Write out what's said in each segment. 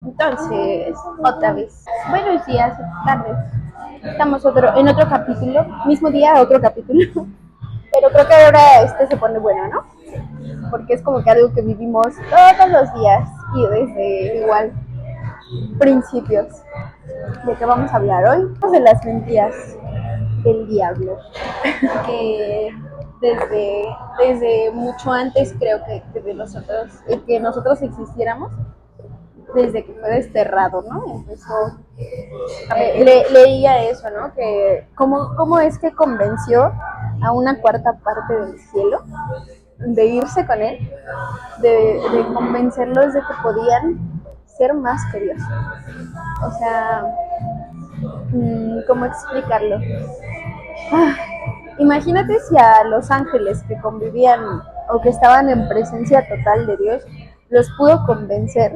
Entonces, otra vez, buenos días, tardes. Estamos en otro capítulo, mismo día, otro capítulo. Pero creo que ahora este se pone bueno, ¿no? Porque es como que algo que vivimos todos los días y desde igual principios. ¿De qué vamos a hablar hoy? De las mentiras del diablo. Que desde mucho antes creo que de nosotros, que nosotros existiéramos, desde que fue desterrado, ¿no? Empezó, leía eso, ¿no? Que cómo es que convenció a una cuarta parte del cielo de irse con él, de convencerlos de que podían ser más que Dios. O sea, ¿cómo explicarlo? Imagínate si a los ángeles que convivían o que estaban en presencia total de Dios, los pudo convencer,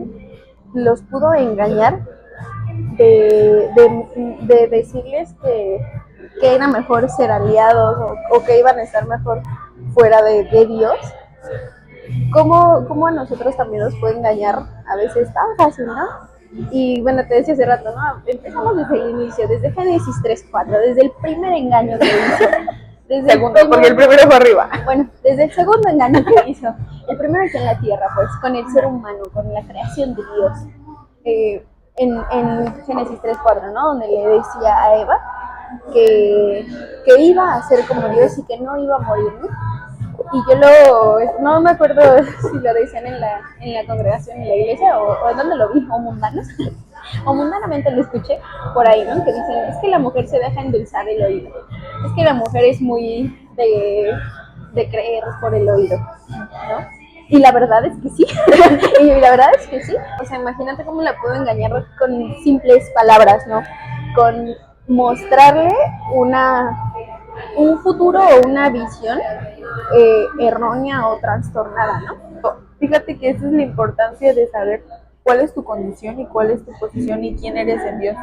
los pudo engañar de decirles que era mejor ser aliados o que iban a estar mejor fuera de Dios. ¿Cómo a nosotros también nos puede engañar a veces tan fácil, ¿no? Y bueno, te decía hace rato, ¿no? Empezamos desde el inicio, desde Génesis 3:4, desde el primer engaño que hizo. Desde porque el primero fue arriba. Bueno, desde el segundo engaño que hizo. El primero es en la tierra, pues, con el ser humano, con la creación de Dios. En Génesis 3:4, ¿no? Donde le decía a Eva que iba a ser como Dios y que no iba a morir, ¿no? Y yo no me acuerdo si lo decían en la congregación, en la iglesia, o en donde lo vi, o mundanos, o mundanamente lo escuché por ahí, ¿no? Que dicen, es que la mujer se deja endulzar el oído, es que la mujer es muy de creer por el oído, ¿no? Y la verdad es que sí, o sea, imagínate cómo la puedo engañar con simples palabras, ¿no? Con mostrarle un futuro o una visión errónea o trastornada, ¿no? Fíjate que esa es la importancia de saber cuál es tu condición y cuál es tu posición y quién eres en Dios.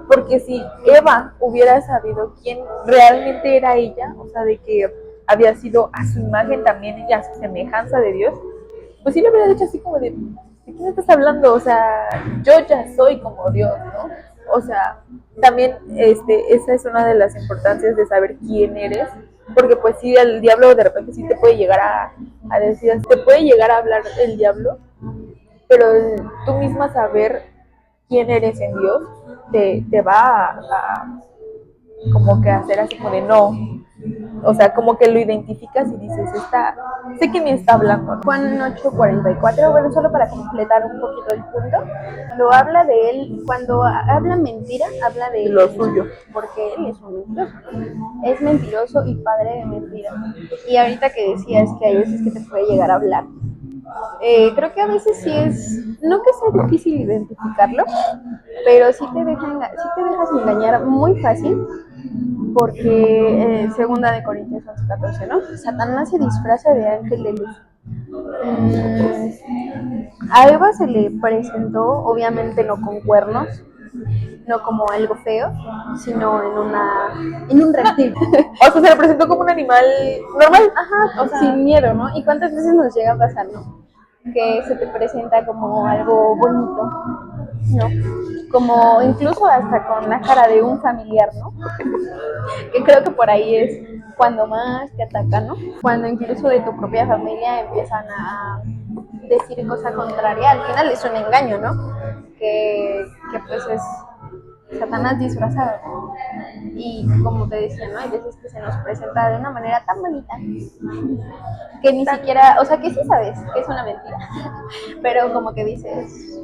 Porque si Eva hubiera sabido quién realmente era ella, o sea, de que había sido a su imagen también y a su semejanza de Dios, pues sí le hubiera dicho así como ¿de quién estás hablando? O sea, yo ya soy como Dios, ¿no? O sea, también esa es una de las importancias de saber quién eres, porque pues sí, el diablo de repente sí te puede llegar a decir, te puede llegar a hablar el diablo, pero tú misma saber quién eres en Dios te va a como que hacer así como de no, o sea, como que lo identificas y dices, sé que me está hablando, ¿no? Juan 8:44, bueno, solo para completar un poquito el punto, cuando habla de él, cuando habla mentira, habla de lo suyo, porque él es un mentiroso, es mentiroso y padre de mentira. Y ahorita que decías que hay veces que te puede llegar a hablar, creo que a veces sí es, no que sea difícil identificarlo, pero sí te dejas engañar muy fácil, porque segunda de Corintios 11:14, ¿no? Satanás se disfraza de ángel de luz. A Eva se le presentó, obviamente no con cuernos, no como algo feo, sino en un reptil. O sea, se le presentó como un animal normal. Ajá, o sea, sin miedo, ¿no? ¿Y cuántas veces nos llega a pasar, no? Que se te presenta como algo bonito, ¿no? Como incluso hasta con la cara de un familiar, ¿no? Que creo que por ahí es cuando más te atacan, ¿no? Cuando incluso de tu propia familia empiezan a decir cosa contraria, al final es un engaño, ¿no? Que pues es Satanás disfrazado. Y como te decía, ¿no? Hay veces que se nos presenta de una manera tan bonita que ni siquiera, o sea, que sí sabes que es una mentira, pero como que dices,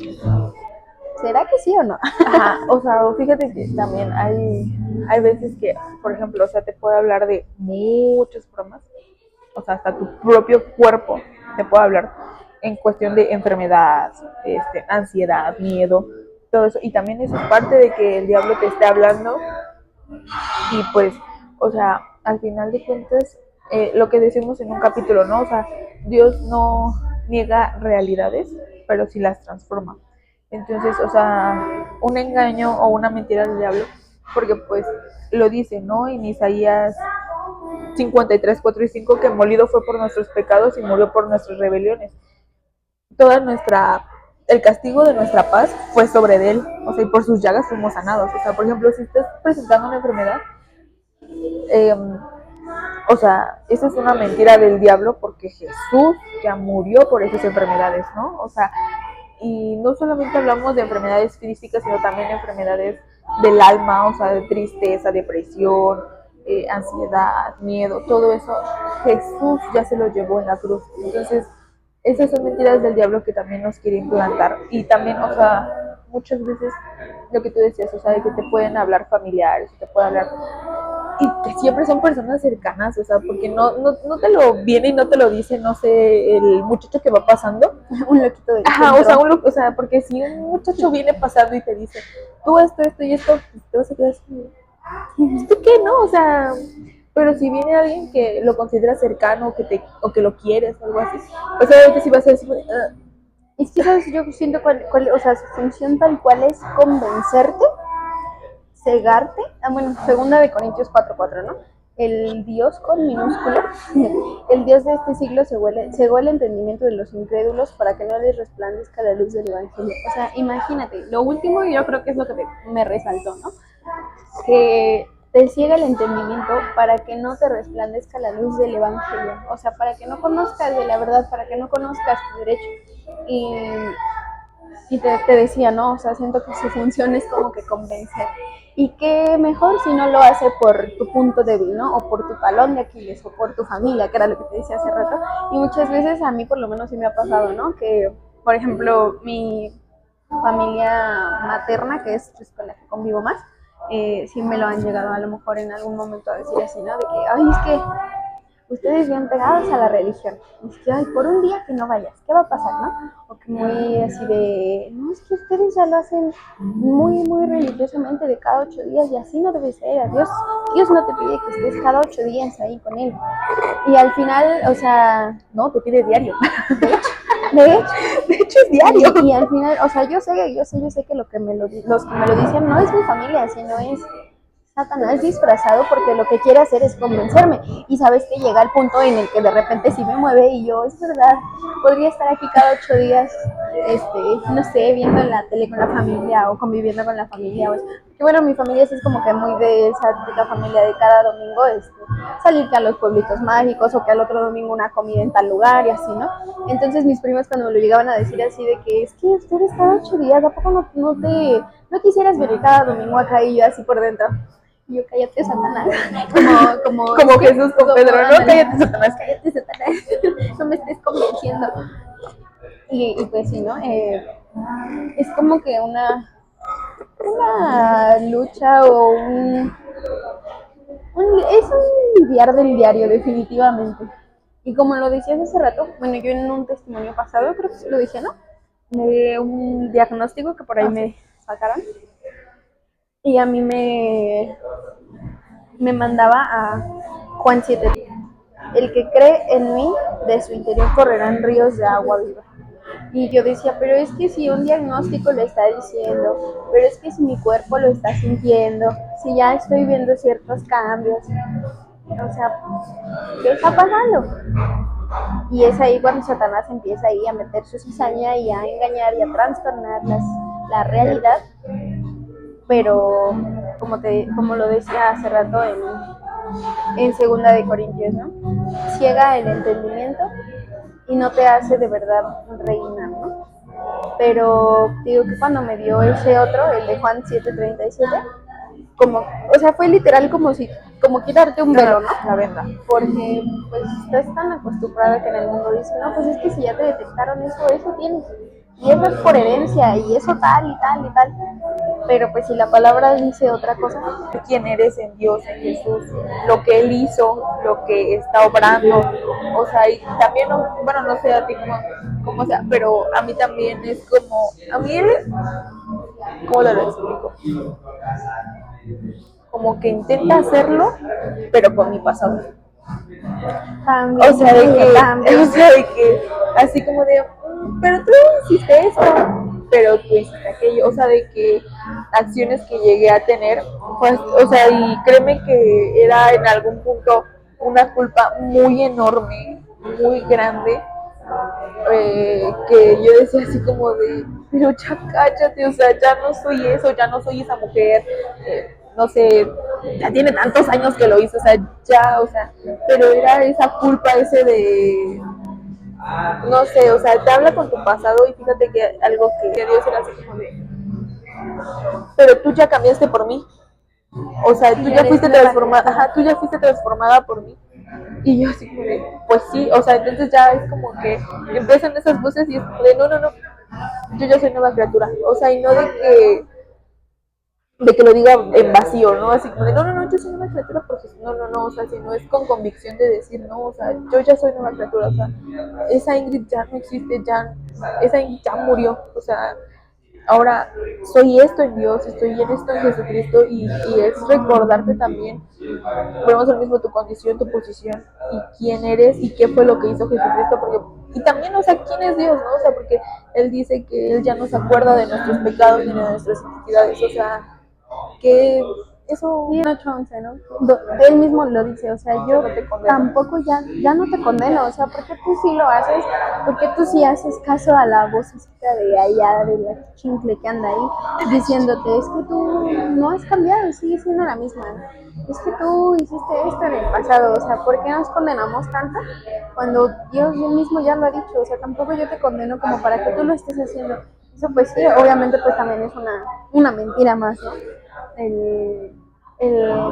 ¿será que sí o no? Ajá, o sea, fíjate que también hay veces que, por ejemplo, o sea, te puede hablar de muchos problemas, o sea, hasta tu propio cuerpo te puede hablar en cuestión de enfermedad, ansiedad, miedo, todo eso, y también eso es parte de que el diablo te esté hablando, y pues, o sea, al final de cuentas, lo que decimos en un capítulo, ¿no? O sea, Dios no niega realidades, pero sí las transforma. Entonces, o sea, un engaño o una mentira del diablo, porque pues lo dice, ¿no? En Isaías 53, 4 y 5, que molido fue por nuestros pecados y murió por nuestras rebeliones. El castigo de nuestra paz fue sobre él, o sea, y por sus llagas fuimos sanados. O sea, por ejemplo, si estás presentando una enfermedad, o sea, esa es una mentira del diablo, porque Jesús ya murió por esas enfermedades, ¿no? O sea, y no solamente hablamos de enfermedades físicas, sino también de enfermedades del alma, o sea, de tristeza, depresión, ansiedad, miedo, todo eso Jesús ya se lo llevó en la cruz. Entonces, esas son mentiras del diablo que también nos quiere implantar. Y también, o sea, muchas veces lo que tú decías, o sea, de que te pueden hablar familiares, te pueden hablar, y que siempre son personas cercanas, o sea, porque no te lo viene y no te lo dice, no sé, el muchacho que va pasando. Un loquito de Ajá, o sea, porque si un muchacho viene pasando y te dice, tú esto y esto, pues te vas a quedar así, ¿esto qué, no? O sea, pero si viene alguien que lo considera cercano o que lo quieres o algo así, pues obviamente sí va a ser así, Y sí, ¿sabes? Yo siento o sea, su función tal cual es convencerte, cegarte. Bueno, segunda de Corintios 4:4, ¿no? El Dios con minúscula, el Dios de este siglo cegó el entendimiento de los incrédulos para que no les resplandezca la luz del Evangelio. O sea, imagínate, lo último yo creo que es lo que me resaltó, ¿no? Que te ciega el entendimiento para que no te resplandezca la luz del Evangelio. O sea, para que no conozcas de la verdad, para que no conozcas tu derecho. Y te decía, ¿no? O sea, siento que su función es como que convencer. Y que mejor si no lo hace por tu punto débil, ¿no? O por tu talón de Aquiles, o por tu familia, que era lo que te decía hace rato. Y muchas veces a mí por lo menos sí me ha pasado, ¿no? Que, por ejemplo, mi familia materna, que es pues, con la que convivo más, sí me lo han llegado a lo mejor en algún momento a decir así, ¿no? De que, ay, es que ustedes bien pegados a la religión. Es que, ay, por un día que no vayas, ¿qué va a pasar, no? O que muy así de, no, es que ustedes ya lo hacen muy, muy religiosamente de cada 8 días y así no debe ser. Dios no te pide que estés cada 8 días ahí con él. Y al final, o sea, no, te pide diario. De hecho es diario. Y al final, o sea, yo sé que los que me lo dicen no es mi familia, sino es Satanás disfrazado, porque lo que quiere hacer es convencerme. Y sabes que llega el punto en el que de repente sí me mueve y yo, es verdad, podría estar aquí cada 8 días, no sé, viendo la tele con la familia o conviviendo con la familia. Que bueno, mi familia sí es como que muy de esa típica familia de cada domingo, salir a los pueblitos mágicos o que al otro domingo una comida en tal lugar y así, ¿no? Entonces mis primos cuando me lo llegaban a decir así de que es que ustedes cada 8 días, ¿a poco no quisieras venir cada domingo acá? Y yo así por dentro. Y yo, cállate, Satanás. Como Jesús con Pedro, ¿no? Cállate, Satanás. Cállate, Satanás. No me estés convenciendo. Y pues sí, ¿no? Es como que una lucha o es un lidiar del diario, definitivamente. Y como lo decías hace rato, bueno, yo en un testimonio pasado, creo que sí lo dije, ¿no? De un diagnóstico que por ahí me sacaron. Y a mí me mandaba a Juan 7. El que cree en mí, de su interior correrán ríos de agua viva. Y yo decía, pero es que si un diagnóstico lo está diciendo, pero es que si mi cuerpo lo está sintiendo, si ya estoy viendo ciertos cambios, o sea, ¿qué está pasando? Y es ahí cuando Satanás empieza ahí a meter su cizaña y a engañar y a trastornar la realidad. Pero como lo decía hace rato en segunda de Corintios, ¿no? Ciega el entendimiento y no te hace de verdad reinar, ¿no? Pero digo que cuando me dio ese otro, el de Juan 7:37, o sea, fue literal como quitarte un velo, ¿no? La venda. Porque pues estás tan acostumbrada que en el mundo dicen, no, pues es que si ya te detectaron eso tienes. Y eso es por herencia, y eso tal y tal y tal. Pero pues si la palabra dice otra cosa, quién eres en Dios, en Jesús, lo que Él hizo, lo que está obrando, o sea, y también, bueno, no sé a ti cómo sea, pero a mí también es como, a mí Él, ¿cómo lo explico? Como que intenta hacerlo, pero con mi pasado. también, o sea, de que, así como de, pero tú hiciste esto, pero tú hiciste aquello, o sea, de que acciones que llegué a tener, pues, o sea, y créeme que era en algún punto una culpa muy enorme, muy grande, que yo decía así como de, pero ya cállate, o sea, ya no soy eso, ya no soy esa mujer, no sé, ya tiene tantos años que lo hizo, o sea, ya, o sea, pero era esa culpa, ese de, no sé, o sea, te habla con tu pasado y fíjate que algo que Dios era así como de, pero tú ya cambiaste por mí, o sea, tú Sí, ya eres fuiste nueva transformada, criatura. ajá, tú ya fuiste transformada por mí. Y yo así como de, pues sí, o sea, entonces ya es como que empiezan esas voces y es como de, no, no, no, yo ya soy nueva criatura. O sea, y no de que lo diga en vacío, ¿no? Así como de, no, no, no, yo soy nueva criatura porque no, no, no, o sea, sino es con convicción de decir, no, o sea, yo ya soy nueva criatura, o sea, esa Ingrid ya no existe, ya, esa Ingrid ya murió, o sea, ahora soy esto en Dios, estoy en esto en Jesucristo y es recordarte también, volvemos al mismo, tu condición, tu posición y quién eres y qué fue lo que hizo Jesucristo, porque, y también, o sea, quién es Dios, ¿no? O sea, porque Él dice que Él ya no se acuerda de nuestros pecados ni de nuestras iniquidades, o sea, que eso... Y en 8:11, ¿no? Él mismo lo dice, o sea, yo no te condena. tampoco ya no te condeno, o sea, ¿por qué tú sí lo haces? ¿Por qué tú sí haces caso a la vocecita de allá, de la chincle que anda ahí, diciéndote, es que tú no has cambiado, sigues siendo la misma, es que tú hiciste esto en el pasado, o sea, ¿por qué nos condenamos tanto cuando Dios mismo ya lo ha dicho? O sea, tampoco yo te condeno como para que tú lo estés haciendo. Eso pues sí, obviamente pues también es una mentira más, ¿no? El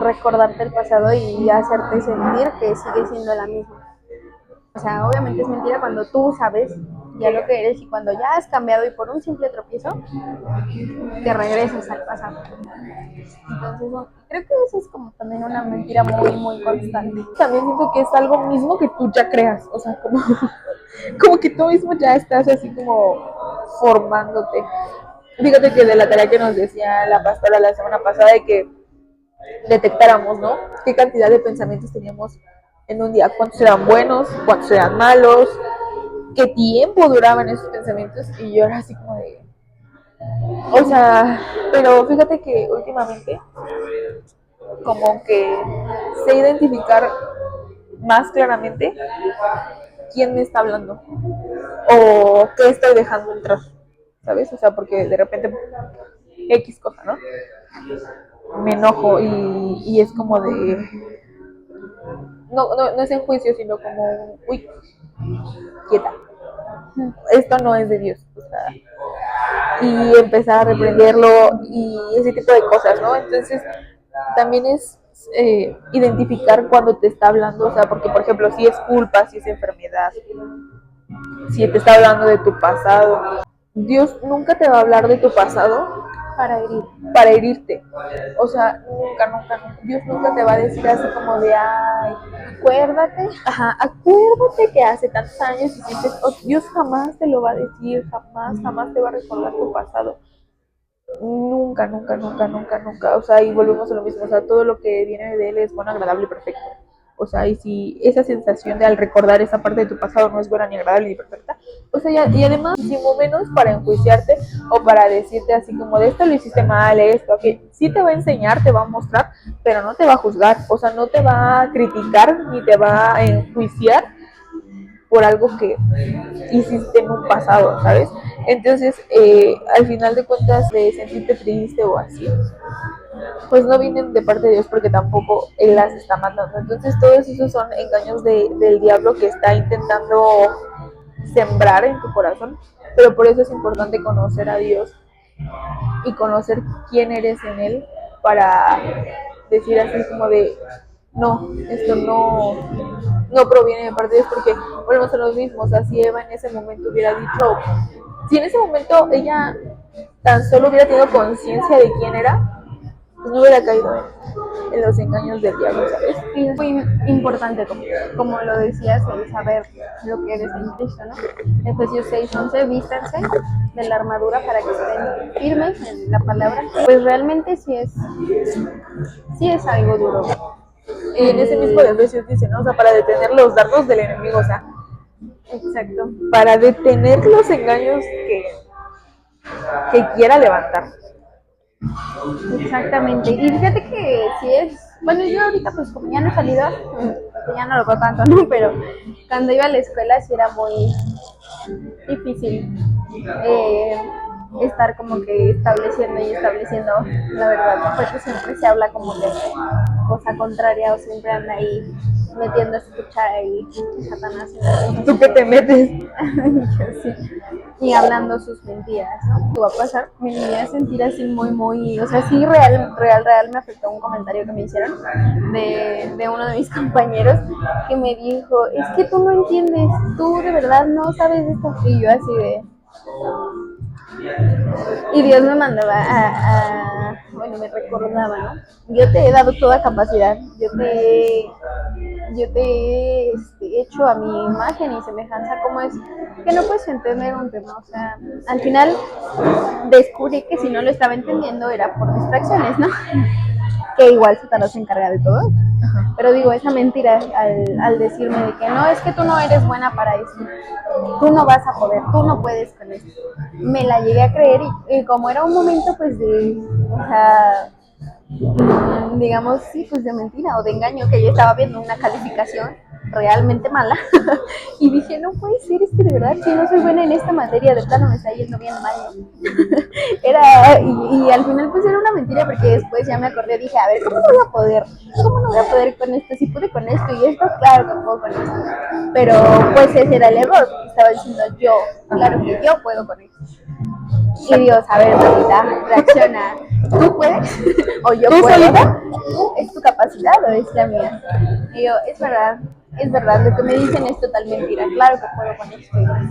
recordarte el pasado y hacerte sentir que sigues siendo la misma. O sea, obviamente es mentira cuando tú sabes ya lo que eres y cuando ya has cambiado y por un simple tropiezo te regresas al pasado. Entonces, bueno, creo que eso es como también una mentira muy, muy constante. También siento que es algo mismo que tú ya creas, o sea, como, como que tú mismo ya estás así como formándote. Fíjate que de la tarea que nos decía la pastora la semana pasada de que detectáramos, ¿no? ¿Qué cantidad de pensamientos teníamos en un día? ¿Cuántos eran buenos? ¿Cuántos eran malos? ¿Qué tiempo duraban esos pensamientos? Y yo era así como de... O sea, pero fíjate que últimamente como que sé identificar más claramente quién me está hablando o qué estoy dejando entrar, ¿sabes? O sea, porque de repente X cosa, ¿no? Me enojo y es como de... No es en juicio, sino como, uy, quieta, esto no es de Dios, o sea, y empezar a reprenderlo y ese tipo de cosas, ¿no? Entonces, también es identificar cuando te está hablando, o sea, porque, por ejemplo, si es culpa, si es enfermedad, si te está hablando de tu pasado, Dios nunca te va a hablar de tu pasado Para herir. para herirte. O sea, nunca, nunca, nunca. Dios nunca te va a decir así como de, ay, Acuérdate. ajá, acuérdate que hace tantos años hiciste, Dios jamás te lo va a decir, jamás, jamás te va a recordar tu pasado. Nunca, nunca, nunca, nunca, nunca. O sea, y volvemos a lo mismo. O sea, todo lo que viene de Él es bueno, agradable y perfecto. O sea, y si esa sensación de al recordar esa parte de tu pasado no es buena ni agradable ni perfecta, o sea, y además, muchísimo menos para enjuiciarte o para decirte así como de esto lo hiciste mal, esto, que sí te va a enseñar, te va a mostrar, pero no te va a juzgar, o sea, no te va a criticar ni te va a enjuiciar por algo que hiciste en un pasado, ¿sabes? Entonces, al final de cuentas, de sentirte triste o así, pues no vienen de parte de Dios porque tampoco Él las está matando. Entonces todos esos son engaños del diablo que está intentando sembrar en tu corazón, pero por eso es importante conocer a Dios y conocer quién eres en Él para decir así como de, no, esto no proviene de parte de Dios porque volvemos a los mismos, así Eva en ese momento hubiera dicho, si en ese momento ella tan solo hubiera tenido conciencia de quién era, pues no hubiera caído en los engaños del diablo, ¿sabes? Y es muy importante, como lo decías, el saber lo que eres en Cristo, ¿no? Efesios 6:11, vístanse de la armadura para que estén firmes en la palabra. Pues realmente sí es algo duro. Y en ese mismo de Efesios dice, ¿no? O sea, para detener los dardos del enemigo, o sea, Exacto. para detener los engaños que quiera levantar. Exactamente. Y fíjate que sí es, bueno, yo ahorita pues como ya no he salido, que ya no lo veo tanto, ¿no? Pero cuando iba a la escuela sí era muy difícil estar como que estableciendo y estableciendo la verdad, ¿no? Porque siempre se habla como de cosa contraria o siempre anda ahí metiendo su cuchara y Satanás en las ¿Tú qué te metes? Yo sí. Y hablando sus mentiras, ¿no? ¿Qué va a pasar? Me llegué a sentir así muy, o sea, sí, real me afectó un comentario que me hicieron de uno de mis compañeros que me dijo, es que tú no entiendes, tú de verdad no sabes esto. Y yo así de, y Dios me mandaba bueno, me recordaba, ¿no? Yo te he dado toda capacidad, yo te he hecho a mi imagen y semejanza, como es que no puedes entender un tema, o sea, al final descubrí que si no lo estaba entendiendo era por distracciones, ¿no? Que igual Satanás se encarga de todo. Pero digo, esa mentira al decirme de que no, es que tú no eres buena para eso, tú no vas a poder, tú no puedes con esto. Me la llegué a creer y como era un momento pues de, o sea, digamos, sí, pues de mentira o de engaño, que yo estaba viendo una calificación realmente mala y dije, no puede ser, es que de verdad, si no soy buena en esta materia, de plano me está yendo bien mal, ¿no? Y al final pues era una mentira porque después ya me acordé, dije, a ver, ¿cómo no voy a poder? ¿Cómo no voy a poder con esto? Si pude con esto y esto, claro que puedo con esto. Pero pues ese era el error, porque estaba diciendo yo, claro que yo puedo con esto. Y Dios, a ver, mamita, reacciona. ¿Tú puedes? ¿O yo puedo? ¿Es tu capacidad o es la mía? Y yo, es verdad, lo que me dicen es total mentira. Claro que puedo con esto y más.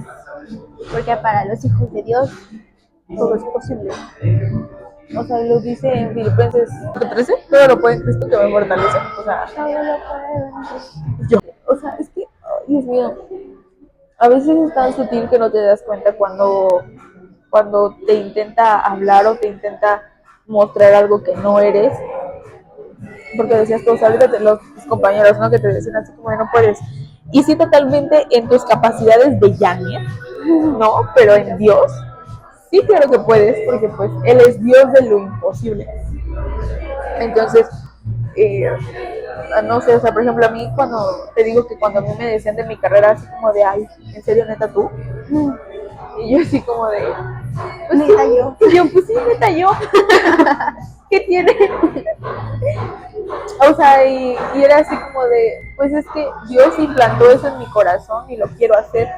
Porque para los hijos de Dios todo es posible. O sea, lo dice en Filipenses 13, todo lo puede en Cristo que me fortalece. O sea, Todo lo puedo. yo. O sea, es que, ay, Dios mío, a veces es tan sutil que no te das cuenta cuando te intenta hablar o te intenta mostrar algo que no eres. Porque decías tú, ahorita tus compañeros, ¿no? Que te decían así como no puedes. Y sí, totalmente en tus capacidades de Yania, ¿no? Pero en Dios, sí, claro que puedes, porque pues Él es Dios de lo imposible. Entonces, no sé, o sea, por ejemplo, a mí cuando te digo que cuando a mí me decían de mi carrera, así como de, ay, ¿en serio, neta, tú? Y yo así como de, pues neta yo. Y yo, pues sí, neta yo. ¿Qué tiene? O sea, y era así como de, pues es que Dios implantó eso en mi corazón y lo quiero hacer.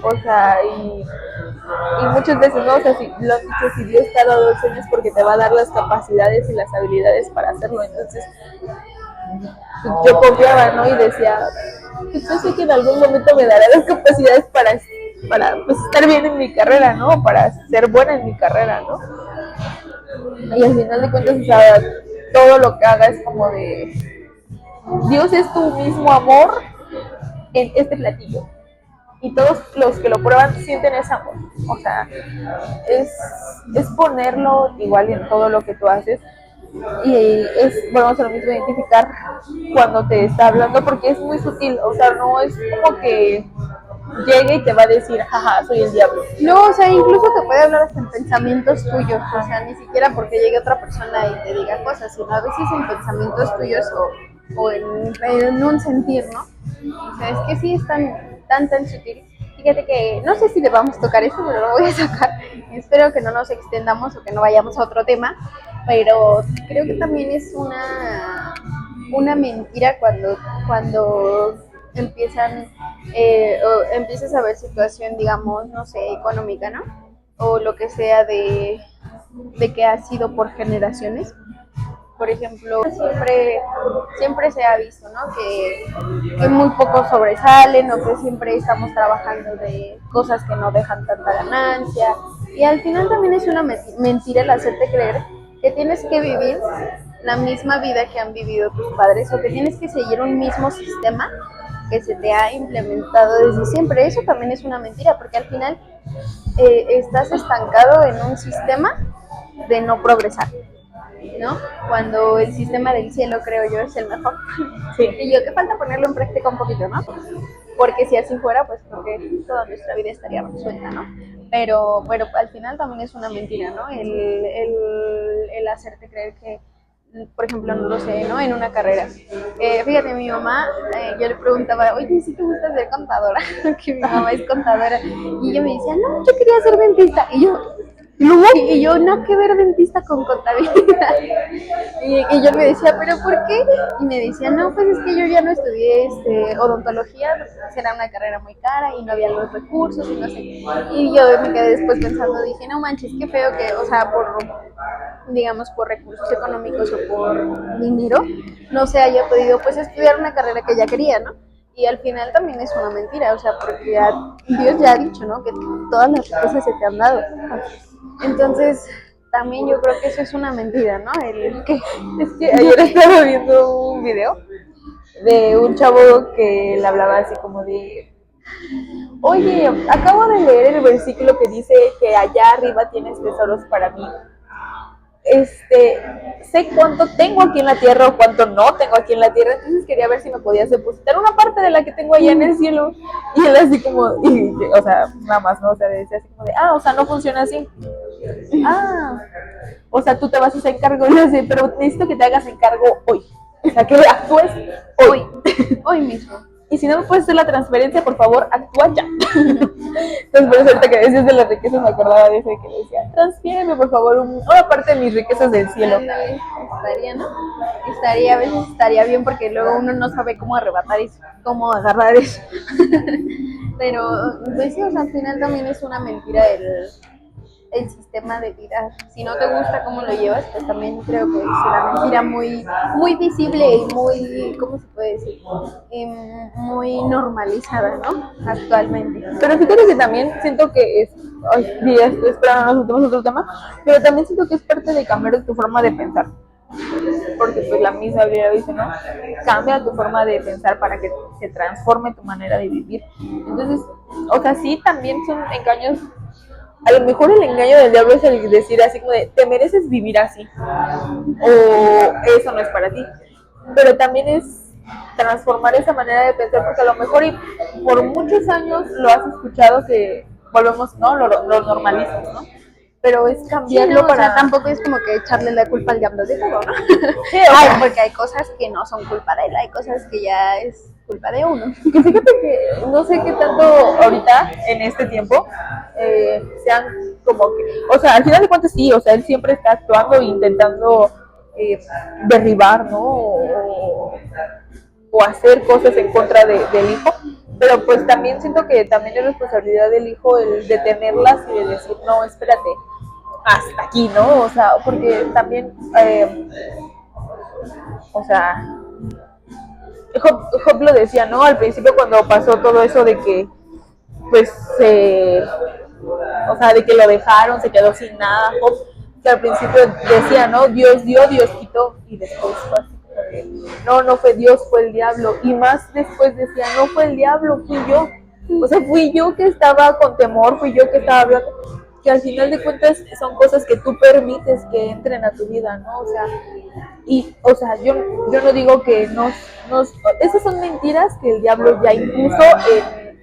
O sea, y muchas veces, ¿no? O sea, si lo han dicho, si Dios te ha dado el sueño es porque te va a dar las capacidades y las habilidades para hacerlo. Entonces, yo confiaba, ¿no? Y decía, pues yo sé que en algún momento me dará las capacidades para pues, estar bien en mi carrera, ¿no? Para ser buena en mi carrera, ¿no? Y al final de cuentas, o sea, todo lo que haga es como de, Dios es tu mismo amor en este platillo. Y todos los que lo prueban sienten ese amor. O sea, es ponerlo igual en todo lo que tú haces. Y volvemos a lo mismo, identificar cuando te está hablando, porque es muy sutil. O sea, no es como que llegue y te va a decir, jaja, soy el diablo. No, o sea, incluso te puede hablar hasta en pensamientos tuyos, o sea, ni siquiera porque llegue otra persona y te diga cosas, sino a veces en pensamientos tuyos o en un sentir, ¿no? O sea, es que sí es tan sutil. Fíjate que no sé si debamos tocar esto, pero lo voy a sacar. Espero que no nos extendamos o que no vayamos a otro tema, pero creo que también es una mentira cuando empiezas a ver situación, digamos, no sé, económica, ¿no? O lo que sea de que ha sido por generaciones. Por ejemplo, siempre se ha visto, ¿no? Que muy pocos sobresalen o que siempre estamos trabajando de cosas que no dejan tanta ganancia. Y al final también es una mentira el hacerte creer que tienes que vivir la misma vida que han vivido tus padres o que tienes que seguir un mismo sistema que se te ha implementado desde siempre. Eso también es una mentira porque al final estás estancado en un sistema de no progresar, ¿no? Cuando el sistema del cielo, creo yo, es el mejor. Sí. Y yo que falta ponerlo en práctica un poquito, ¿no? Porque si así fuera, pues creo que toda nuestra vida estaría resuelta, ¿no? Pero al final también es una mentira, ¿no? El hacerte creer que por ejemplo, no lo sé, ¿no? En una carrera. Fíjate, mi mamá, yo le preguntaba, oye, ¿sí te gusta ser contadora? Que mi mamá es contadora. Y ella me decía, no, yo quería ser dentista. Y yo, no, que ver dentista con contabilidad. Y yo me decía, ¿pero por qué? Y me decía, no, pues es que yo ya no estudié odontología, será una carrera muy cara y no había los recursos y no sé. Y yo me quedé después pensando, dije, no manches, qué feo que, o sea, digamos, por recursos económicos o por dinero, no se haya podido, pues, estudiar una carrera que ella quería, ¿no? Y al final también es una mentira, o sea, porque Dios ya ha dicho, ¿no? Que todas las cosas se te han dado. Entonces, también yo creo que eso es una mentira, ¿no? Es que ayer estaba viendo un video de un chavo que le hablaba así como de, oye, acabo de leer el versículo que dice que allá arriba tienes tesoros para mí. Sé cuánto tengo aquí en la tierra o cuánto no tengo aquí en la tierra, entonces quería ver si me podías depositar una parte de la que tengo allá en el cielo. Y él así como, o sea, nada más, ¿no? O sea, decía así como de, o sea, no funciona así. O sea, tú te vas a hacer cargo, y así, pero necesito que te hagas encargo hoy. O sea, que actúes hoy. Hoy mismo. Y si no me puedes hacer la transferencia, por favor, actúa ya. Entonces, por eso ahorita que decías de las riquezas, me acordaba de ese que le decía, transfiéreme, por favor, una parte de mis riquezas del cielo. Estaría, ¿no? A veces estaría bien porque luego uno no sabe cómo arrebatar eso, cómo agarrar eso. Pero, pues sí, o sea, al final también es una mentira el sistema de vida. Si no te gusta cómo lo llevas, pues también creo que es una mentira muy, muy visible y muy, ¿cómo se puede decir? Muy normalizada, ¿no? Actualmente. Pero fíjate que también siento que espera, no nos metemos otro tema, pero también siento que es parte de cambiar tu forma de pensar. Porque pues la misma Biblia dice, ¿no? Cambia tu forma de pensar para que se transforme tu manera de vivir. Entonces, o sea, sí, también son engaños. A lo mejor el engaño del diablo es el decir así como de, te mereces vivir así, o eso no es para ti. Pero también es transformar esa manera de pensar, porque a lo mejor y por muchos años lo has escuchado que volvemos, ¿no? Lo normalizas, ¿no? Pero es cambiarlo, sí, no, para... O sea, tampoco es como que echarle la culpa al diablo de todo, ¿no? Sí, o sea, porque hay cosas que no son culpa de él, hay cosas que ya es culpa de uno. que fíjate que no sé qué tanto ahorita, en este tiempo, sean como que, o sea, al final de cuentas sí, o sea, él siempre está actuando e intentando derribar, ¿no? O hacer cosas en contra del hijo, pero pues también siento que también es responsabilidad del hijo el detenerlas y de decir, no, espérate, hasta aquí, ¿no? O sea, porque también, o sea, Job lo decía, ¿no? Al principio cuando pasó todo eso de que, pues, o sea, de que lo dejaron, se quedó sin nada, Job, que al principio decía, ¿no? Dios dio, Dios quitó, y después fue así como que, no fue Dios, fue el diablo, y más después decía, no fue el diablo, fui yo, o sea, fui yo que estaba con temor, fui yo que estaba hablando, que al final de cuentas son cosas que tú permites que entren a tu vida, ¿no? O sea, o sea, yo no digo que esas son mentiras que el diablo ya impuso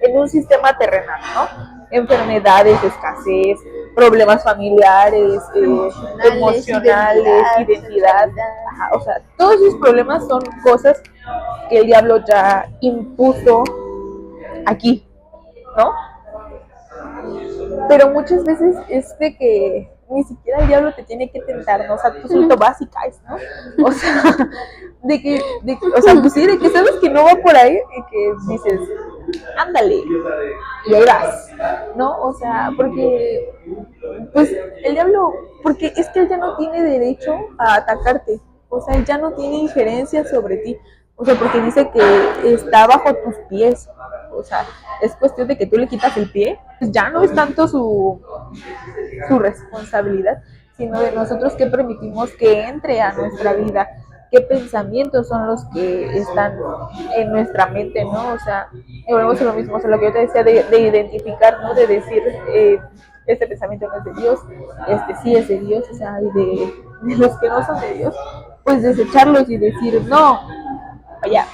en un sistema terrenal, ¿no? Enfermedades, escasez, problemas familiares, emocionales, identidad. Ajá, o sea, todos esos problemas son cosas que el diablo ya impuso aquí, ¿no? Pero muchas veces es de que ni siquiera el diablo te tiene que tentar, ¿no? O sea, tú solito vas y caes, ¿no? O sea, o sea, pues sí, de que sabes que no va por ahí y que dices, ándale, y ahí vas, ¿no? O sea, porque, pues, el diablo, porque es que él ya no tiene derecho a atacarte, o sea, él ya no tiene injerencia sobre ti, o sea, porque dice que está bajo tus pies, o sea, es cuestión de que tú le quitas el pie, pues ya no es tanto su responsabilidad, sino de nosotros que permitimos que entre a nuestra vida, qué pensamientos son los que están en nuestra mente, ¿no? O sea, y volvemos a lo mismo, o sea, lo que yo te decía de identificar, ¿no? De decir, este pensamiento no es de Dios, este sí es de Dios, o sea, y de los que no son de Dios, pues desecharlos y decir, no, allá.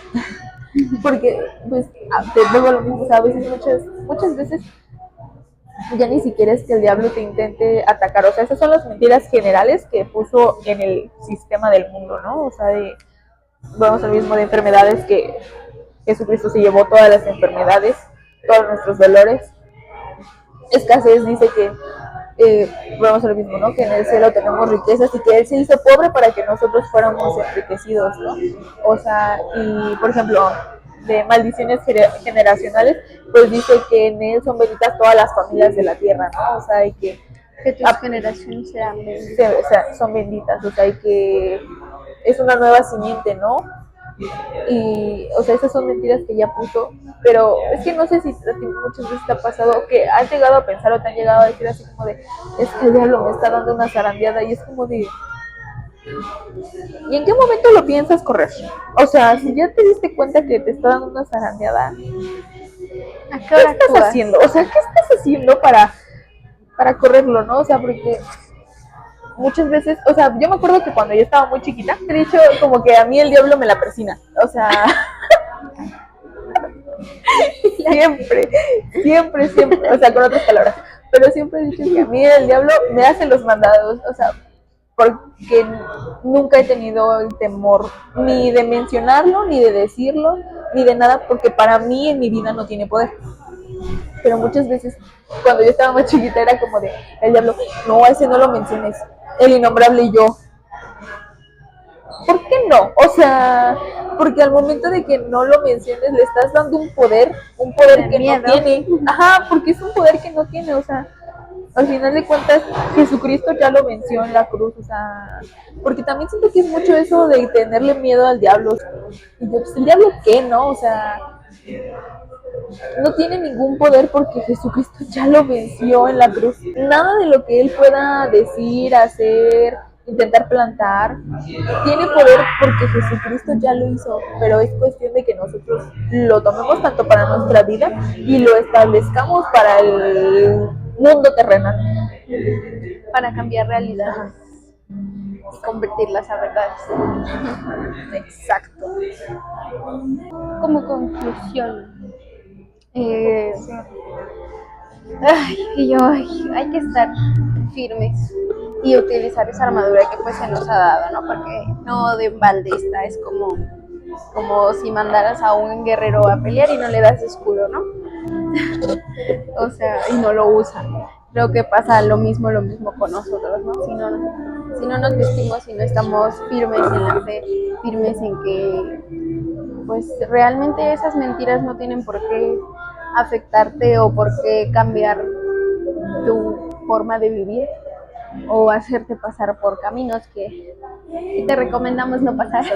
Porque, pues, te vuelvo a lo mismo, o sea, a veces, muchas veces ya ni siquiera es que el diablo te intente atacar, o sea, esas son las mentiras generales que puso en el sistema del mundo, ¿no? O sea, vamos al mismo de enfermedades, que Jesucristo se llevó todas las enfermedades, todos nuestros dolores. Escasez dice que vamos a lo mismo, ¿no? Que en el cielo tenemos riquezas y que Él se hizo pobre para que nosotros fuéramos enriquecidos, ¿no? O sea, y por ejemplo, de maldiciones generacionales, pues dice que en Él son benditas todas las familias de la tierra, ¿no? O sea, y que tus generaciones sean benditas. o sea, son benditas, o sea, y que es una nueva simiente, ¿no? Y, o sea, esas son mentiras que ya puso, pero es que no sé si a ti muchas veces te ha pasado que has llegado a pensar o te han llegado a decir así como de, es que el diablo me está dando una zarandeada, y es como de, ¿y en qué momento lo piensas correr? O sea, si ya te diste cuenta que te está dando una zarandeada, ¿A qué ¿qué hora estás actúas? haciendo? O sea, ¿qué estás haciendo para correrlo, no? O sea, porque muchas veces, o sea, yo me acuerdo que cuando yo estaba muy chiquita, he dicho como que a mí el diablo me la persina, o sea, siempre, o sea, con otras palabras, pero siempre he dicho que a mí el diablo me hace los mandados, o sea, porque nunca he tenido el temor ni de mencionarlo, ni de decirlo, ni de nada, porque para mí en mi vida no tiene poder. Pero muchas veces, cuando yo estaba más chiquita, era como de, el diablo, no, a ese no lo menciones, el innombrable y yo. ¿Por qué no? O sea, porque al momento de que no lo menciones, le estás dando un poder que miedo. no tiene. Ajá, porque es un poder que no tiene, o sea, al final de cuentas, Jesucristo ya lo venció en la cruz, o sea, porque también siento que es mucho eso de tenerle miedo al diablo. Y yo, pues, ¿el diablo qué, no? O sea, no tiene ningún poder porque Jesucristo ya lo venció en la cruz. Nada de lo que Él pueda decir, hacer, intentar plantar, tiene poder porque Jesucristo ya lo hizo, pero es cuestión de que nosotros lo tomemos tanto para nuestra vida y lo establezcamos para el mundo terrenal. Para cambiar realidades y convertirlas a verdades. Exacto. Como conclusión, hay que estar firmes y utilizar esa armadura que pues se nos ha dado, ¿no? Porque no de balde está, es como si mandaras a un guerrero a pelear y no le das escudo, ¿no? O sea, y no lo usa. Creo que pasa lo mismo con nosotros, ¿no? Si no nos vestimos, si no estamos firmes en la fe, firmes en que pues realmente esas mentiras no tienen por qué afectarte o por qué cambiar tu forma de vivir o hacerte pasar por caminos que te recomendamos no pasar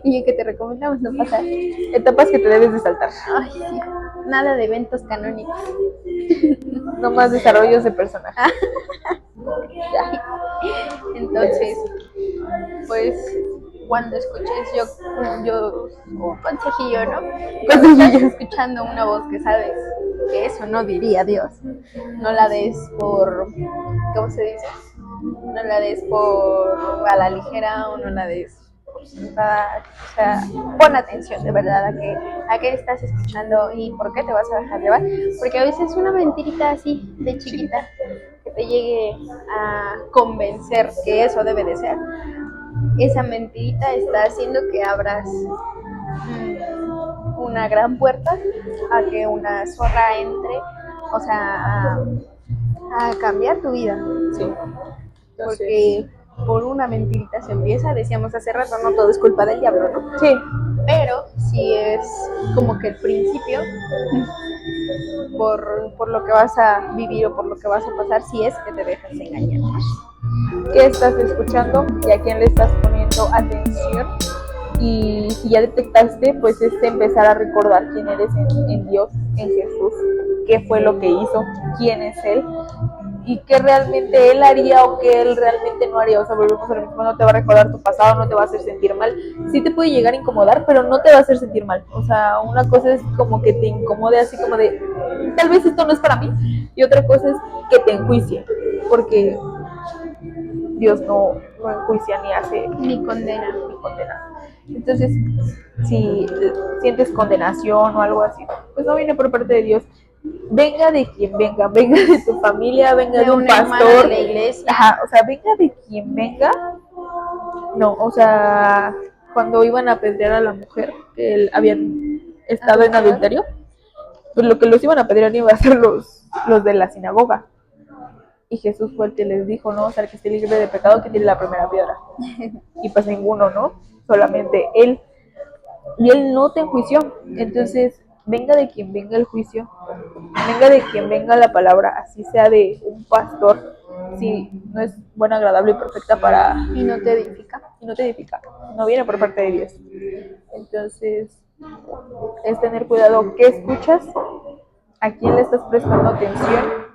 y que te recomendamos no pasar. Etapas que te debes de saltar. Ay, sí. Nada de eventos canónicos. No más desarrollos de personaje. Entonces, pues cuando escuches yo un consejillo, ¿no? Cuando estás escuchando una voz que sabes que eso no diría Dios, no la des por, ¿cómo se dice? No la des por a la ligera o no la des por sentada, o sea, pon atención de verdad a qué estás escuchando y por qué te vas a dejar llevar, porque a veces una mentirita así de chiquita que te llegue a convencer que eso debe de ser, esa mentirita está haciendo que abras una gran puerta a que una zorra entre, o sea, a cambiar tu vida. Sí. Porque por una mentirita se empieza, decíamos hace rato, no todo es culpa del diablo, ¿no? Sí. Pero sí es como que el principio por lo que vas a vivir o por lo que vas a pasar si es que te dejas engañar. ¿Qué estás escuchando y a quién le estás poniendo atención? Y si ya detectaste, pues es empezar a recordar quién eres en Dios, en Jesús, qué fue lo que hizo, quién es Él y qué realmente Él haría o qué Él realmente no haría. O sea, volvemos a lo mismo, no te va a recordar tu pasado, no te va a hacer sentir mal. Sí te puede llegar a incomodar, pero no te va a hacer sentir mal. O sea, una cosa es como que te incomode así como de, tal vez esto no es para mí, y otra cosa es que te enjuicie, porque Dios no enjuicia ni hace ni condena. Entonces, si sientes condenación o algo así, pues no viene por parte de Dios, venga de quien venga, venga de tu familia, venga de un hermano pastor, de la iglesia. ajá, o sea, venga de quien venga, no, o sea, cuando iban a apedrear a la mujer, que habían estado en adulterio, pues lo que los iban a apedrear iban a ser los de la sinagoga. Y Jesús fue el que les dijo, no, o sea, el que esté libre de pecado que tiene la primera piedra. Y pues ninguno, ¿no? Solamente él. Y él no te enjuició. Entonces, venga de quien venga el juicio, venga de quien venga la palabra, así sea de un pastor, si no es buena, agradable y perfecta para... Y no te edifica. Y no te edifica, no viene por parte de Dios. Entonces, es tener cuidado qué escuchas, a quién le estás prestando atención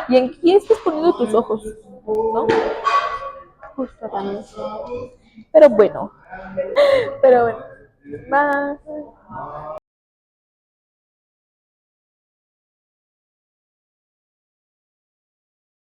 y en quién estás poniendo tus ojos, ¿no? Justo también. Pero bueno, bye.